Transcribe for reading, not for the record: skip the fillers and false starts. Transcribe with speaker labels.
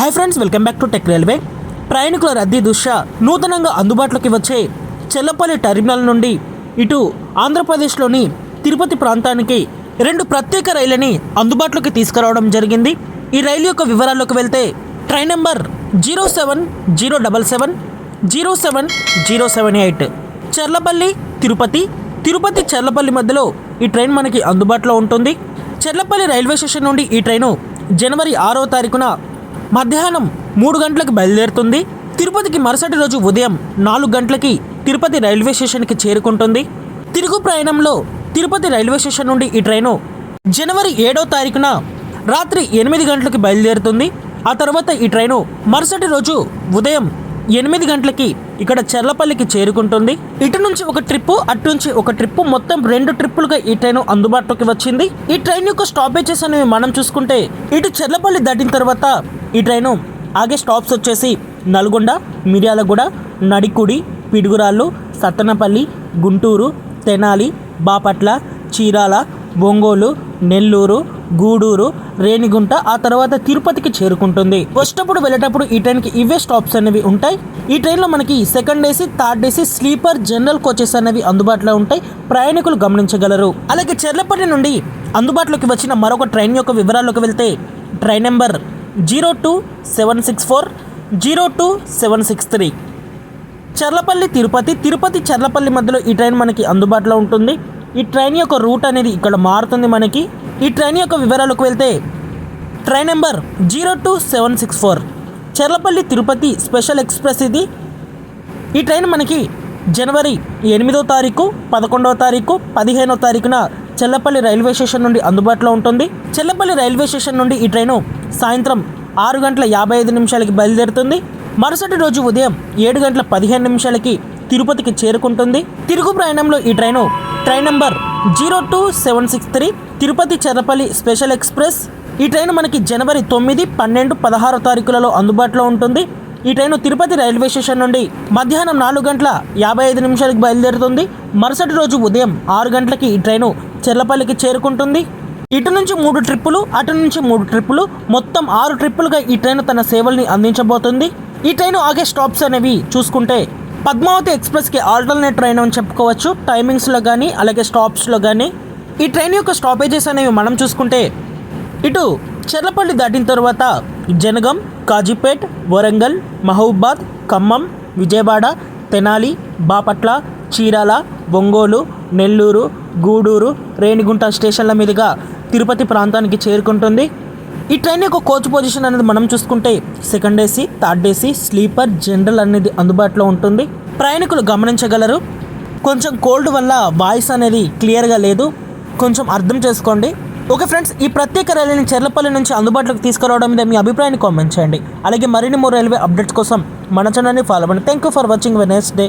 Speaker 1: Hi friends, welcome back to tech railway. ప్రయాణికుల రద్దీ దృష్ట్యా నూతనంగా అందుబాటులోకి వచ్చే చెల్లపల్లి టెర్మినల్ నుండి ఇటు ఆంధ్రప్రదేశ్లోని తిరుపతి ప్రాంతానికి 2 ప్రత్యేక రైళ్ళని అందుబాటులోకి తీసుకురావడం జరిగింది. ఈ రైలు యొక్క వివరాల్లోకి వెళ్తే ట్రైన్ నెంబర్ 07077 07078 చర్లపల్లి తిరుపతి, తిరుపతి చర్లపల్లి మధ్యలో ఈ ట్రైన్ మనకి అందుబాటులో ఉంటుంది. చర్లపల్లి రైల్వే స్టేషన్ నుండి ఈ ట్రైను జనవరి 6వ తారీఖున మధ్యాహ్నం 3 గంటలకు బయలుదేరుతుంది. తిరుపతికి మరుసటి రోజు ఉదయం 4 గంటలకి తిరుపతి రైల్వే స్టేషన్కి చేరుకుంటుంది. తిరుగు ప్రయాణంలో తిరుపతి రైల్వే స్టేషన్ నుండి ఈ ట్రైను జనవరి 7వ తారీఖున రాత్రి 8 గంటలకు బయలుదేరుతుంది. ఆ తర్వాత ఈ ట్రైను మరుసటి రోజు ఉదయం 8 గంటలకి ఇక్కడ చర్లపల్లికి చేరుకుంటుంది. ఇటు నుంచి ఒక ట్రిప్పు, అటు నుంచి ఒక ట్రిప్పు, మొత్తం 2 ట్రిప్పులుగా ఈ ట్రైన్ అందుబాటులోకి వచ్చింది. ఈ ట్రైన్ యొక్క స్టాపేజెస్ అనేవి మనం చూసుకుంటే ఇటు చర్లపల్లి దాటిన తర్వాత ఈ ట్రైను ఆగే స్టాప్స్ వచ్చేసి నల్గొండ, మిర్యాలగూడ, నడికుడి, పిడుగురాళ్ళు, సత్తెనపల్లి, గుంటూరు, తెనాలి, బాపట్ల, చీరాల, ఒంగోలు, నెల్లూరు, గూడూరు, రేణిగుంట, ఆ తర్వాత తిరుపతికి చేరుకుంటుంది. వచ్చేటప్పుడు వెళ్ళేటప్పుడు ఈ ట్రైన్కి ఇవే స్టాప్స్ అనేవి ఉంటాయి. ఈ ట్రైన్లో మనకి second AC, third AC, sleeper, general coaches అనేవి అందుబాటులో ఉంటాయి. ప్రయాణికులు గమనించగలరు. అలాగే చెర్లపల్లి నుండి అందుబాటులోకి వచ్చిన మరొక ట్రైన్ యొక్క వివరాల్లోకి వెళ్తే ట్రైన్ నెంబర్ 02764 02763 చర్లపల్లి తిరుపతి, తిరుపతి చర్లపల్లి మధ్యలో ఈ ట్రైన్ మనకి అందుబాటులో ఉంటుంది. ఈ ట్రైన్ యొక్క రూట్ అనేది ఇక్కడ మారుతుంది. మనకి ఈ ట్రైన్ యొక్క వివరాలకు వెళ్తే train number 02764 Charlapalli Tirupati special express ఇది. ఈ ట్రైన్ మనకి జనవరి 8వ తారీఖు, 11వ తారీఖు, 15వ తారీఖున చర్లపల్లి రైల్వే స్టేషన్ నుండి అందుబాటులో ఉంటుంది. చర్లపల్లి రైల్వే స్టేషన్ నుండి ఈ ట్రైను సాయంత్రం 6:55 బయలుదేరుతుంది. మరుసటి రోజు ఉదయం 7:15 తిరుపతికి చేరుకుంటుంది. తిరుగు ప్రయాణంలో ఈ train train number 02763 Tirupati Charlapalli special express. ఈ ట్రైన్ మనకి జనవరి 9, 12, 16 తారీఖులలో అందుబాటులో ఉంటుంది. ఈ ట్రైను తిరుపతి రైల్వే స్టేషన్ నుండి మధ్యాహ్నం 4:55 బయలుదేరుతుంది. మరుసటి రోజు ఉదయం 6 గంటలకి ఈ ట్రైను చర్లపల్లికి చేరుకుంటుంది. ఇటు నుంచి 3 ట్రిప్పులు, అటు నుంచి 3 ట్రిప్పులు, మొత్తం 6 ట్రిప్పులుగా ఈ ట్రైన్ తన సేవల్ని అందించబోతుంది. ఈ ట్రైన్ ఆగే స్టాప్స్ అనేవి చూసుకుంటే పద్మావతి ఎక్స్ప్రెస్కి ఆల్టర్నేట్ ట్రైన్ అని చెప్పుకోవచ్చు. టైమింగ్స్లో కానీ అలాగే స్టాప్స్లో కానీ ఈ ట్రైన్ యొక్క స్టాపేజెస్ అనేవి మనం చూసుకుంటే ఇటు చర్లపల్లి దాటిన తర్వాత జనగం, కాజీపేట్, వరంగల్, మహబూబాద్, ఖమ్మం, విజయవాడ, తెనాలి, బాపట్ల, చీరాల, ఒంగోలు, నెల్లూరు, గూడూరు, రేణిగుంట స్టేషన్ల మీదుగా తిరుపతి ప్రాంతానికి చేరుకుంటుంది. ఈ ట్రైన్ యొక్క కోచ్ పొజిషన్ అనేది మనం చూసుకుంటే second AC, third AC, sleeper, general అనేది అందుబాటులో ఉంటుంది. ప్రయాణికులు గమనించగలరు. కొంచెం కోల్డ్ వల్ల వాయిస్ అనేది క్లియర్గా లేదు, కొంచెం అర్థం చేసుకోండి. ఓకే ఫ్రెండ్స్, ఈ ప్రత్యేక రైలుని చర్లపల్లి నుంచి అందుబాటులోకి తీసుకురావడం మీద మీ అభిప్రాయాన్ని కామెంట్ చేయండి. అలాగే మరిన్ని రైల్వే అప్డేట్స్ కోసం మన ఛానల్ని ఫాలో అవ్వండి. Thank you for watching. Next day.